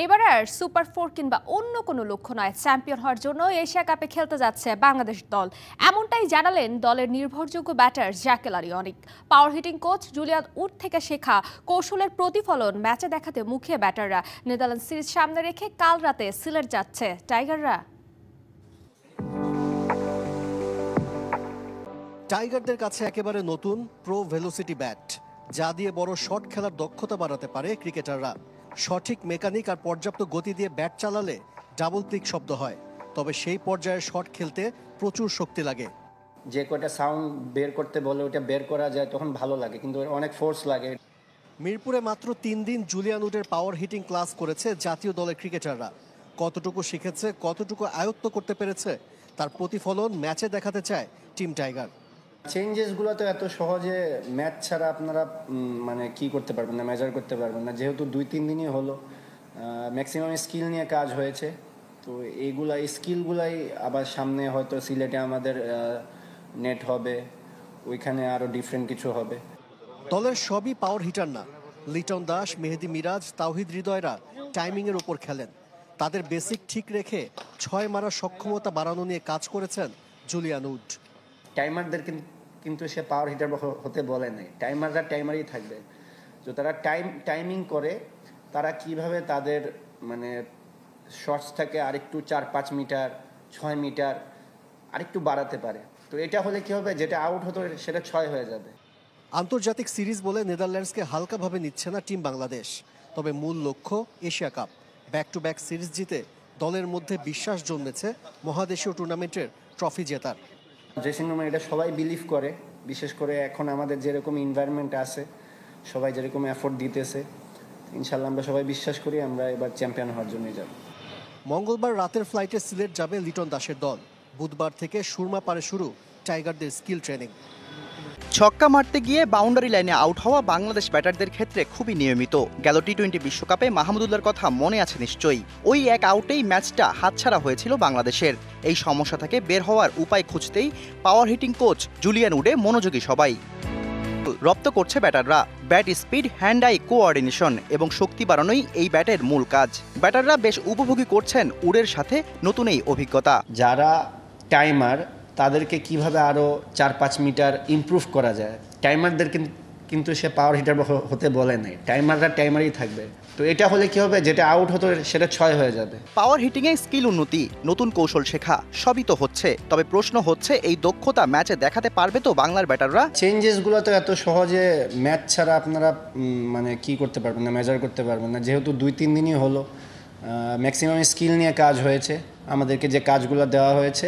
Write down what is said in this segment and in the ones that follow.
এবার আর সুপার 4 কিংবা অন্য কোনো লক্ষ্য নয়, চ্যাম্পিয়ন হওয়ার জন্য এশিয়া কাপে খেলতে যাচ্ছে বাংলাদেশ দল। এমনটাই জানালেন দলের নির্ভরযোগ্য batter Jaker Ali Anik. Power hitting coach Julian Wood থেকে শেখা কৌশলের প্রতিফলন ম্যাচে দেখাতে মুখিয়ে ব্যাটাররা। নেদারল্যান্ড সিরিজ সামনে রেখে কাল রাতে সিলেট যাচ্ছে টাইগাররা। টাইগারদের কাছে একেবারে নতুন প্রো ভেলোসিটি ব্যাট, যা দিয়ে বড় শট খেলার দক্ষতা বাড়াতে পারে ক্রিকেটাররা। সঠিক মেকানিক আর পর্যাপ্ত গতি দিয়ে ব্যাট চালালে ডাবল ক্লিক শব্দ হয়, তবে সেই পর্যায়ের শট খেলতে প্রচুর শক্তি লাগে। যে কয়টা সাউন্ড বের করতে বলে ওটা বের করা যায় তখন ভালো লাগে, কিন্তু অনেক ফোর্স লাগে। মিরপুরে মাত্র 3 দিন জুলিয়ান উডের পাওয়ার হিটিং ক্লাস করেছে জাতীয় দলের ক্রিকেটাররা। কতটুকু শিখেছে, কতটুকু আয়ত্ত করতে পেরেছে, তার প্রতিফলন ম্যাচে দেখাতে চায় টিম টাইগার। চেঞ্জেসগুলো তো এত সহজে ম্যাচ ছাড়া আপনারা মানে কি করতে পারবেন না, মেজার করতে পারবেন না। যেহেতু 2-3 দিনই হলো, ম্যাক্সিমাম স্কিল নিয়ে কাজ হয়েছে, তো এইগুলা স্কিলগুলাই আবার সামনে হয়তো সিলেটে আমাদের নেট হবে, ওইখানে আরও ডিফারেন্ট কিছু হবে। দলের সবই পাওয়ার হিটার না। লিটন দাস, মেহেদী মিরাজ, তাওহিদ হৃদয়রা টাইমিংয়ের ওপর খেলেন। তাদের বেসিক ঠিক রেখে 6 মারার সক্ষমতা বাড়ানো নিয়ে কাজ করেছেন জুলিয়ান উড। টাইমারদের কিন্তু সে পাওয়ার হিটার হতে বলে নাই, টাইমাররা টাইমারই থাকবে। তো তারা টাইমিং করে তারা কিভাবে তাদের মানে শর্টসটাকে আরেকটু 4-5 মিটার 6 মিটার আরেকটু বাড়াতে পারে। তো এটা হলে কি হবে, যেটা আউট হতো সেটা 6 হয়ে যাবে। আন্তর্জাতিক সিরিজ বলে নেদারল্যান্ডসকে হালকাভাবে নিচ্ছে না টিম বাংলাদেশ, তবে মূল লক্ষ্য Asia cup. Back to back series জিতে দলের মধ্যে বিশ্বাস জন্মেছে মহাদেশীয় টুর্নামেন্টের ট্রফি জেতার। ড্রেসিং রুমে এটা সবাই বিলিভ করে, বিশেষ করে এখন আমাদের যেরকম এনভায়রনমেন্ট আছে, সবাই যেরকম এফোর্ট দিতেছে, ইনশাল্লাহ আমরা সবাই বিশ্বাস করি আমরা এবার চ্যাম্পিয়ন হওয়ার জন্যই যাব। মঙ্গলবার রাতের ফ্লাইটে সিলেট যাবে লিটন দাসের দল। বুধবার থেকে সুরমা পারে শুরু টাইগারদের স্কিল ট্রেনিং। ছক্কা মারতে গিয়ে বাউন্ডারি লাইনে আউট হওয়া বাংলাদেশ ব্যাটারদের ক্ষেত্রে খুবই নিয়মিত। গেল টি-20 বিশ্বকাপে মাহমুদুল্লাহর কথা মনে আছে নিশ্চয়ই। ওই এক আউটেই ম্যাচটা হাতছাড়া হয়েছিল বাংলাদেশের। এই সমস্যা থেকে বের হওয়ার উপায় খুঁজতেই পাওয়ার হিটিং কোচ জুলিয়ান উডে মনোযোগী সবাই। রপ্ত করছে ব্যাটাররা। Bat speed, hand eye coordination এবং শক্তি বাড়ানোই এই ব্যাটের মূল কাজ। ব্যাটাররা বেশ উপভোগী করছেন উডের সাথে নতুন এই অভিজ্ঞতা। যারা টাইমার তাদেরকে কিভাবে আরও 4-5 মিটার ইমপ্রুভ করা যায়। টাইমারদের কিন্তু সে পাওয়ার হিটার হতে বলে নাই, টাইমাররা টাইমারই থাকবে। তো এটা হলে কি হবে, যেটা আউট হতো সেটা 6 হয়ে যাবে। পাওয়ার হিটিংয়ে স্কিল উন্নতি, নতুন কৌশল শেখা সবই তো হচ্ছে, তবে প্রশ্ন হচ্ছে এই দক্ষতা ম্যাচে দেখাতে পারবে তো বাংলার ব্যাটাররা? চেঞ্জেসগুলো তো এত সহজে ম্যাচ ছাড়া আপনারা মানে কি করতে পারবেন না, মেজার করতে পারবেন না। যেহেতু 2-3 দিনই হলো, ম্যাক্সিমাম স্কিল নিয়ে কাজ হয়েছে, আমাদেরকে যে কাজগুলো দেওয়া হয়েছে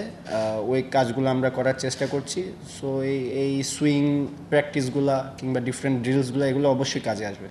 ওই কাজগুলো আমরা করার চেষ্টা করছি। সো এই সুইং প্র্যাকটিসগুলো কিংবা ডিফারেন্ট ড্রিলসগুলো এগুলো অবশ্যই কাজে আসবে।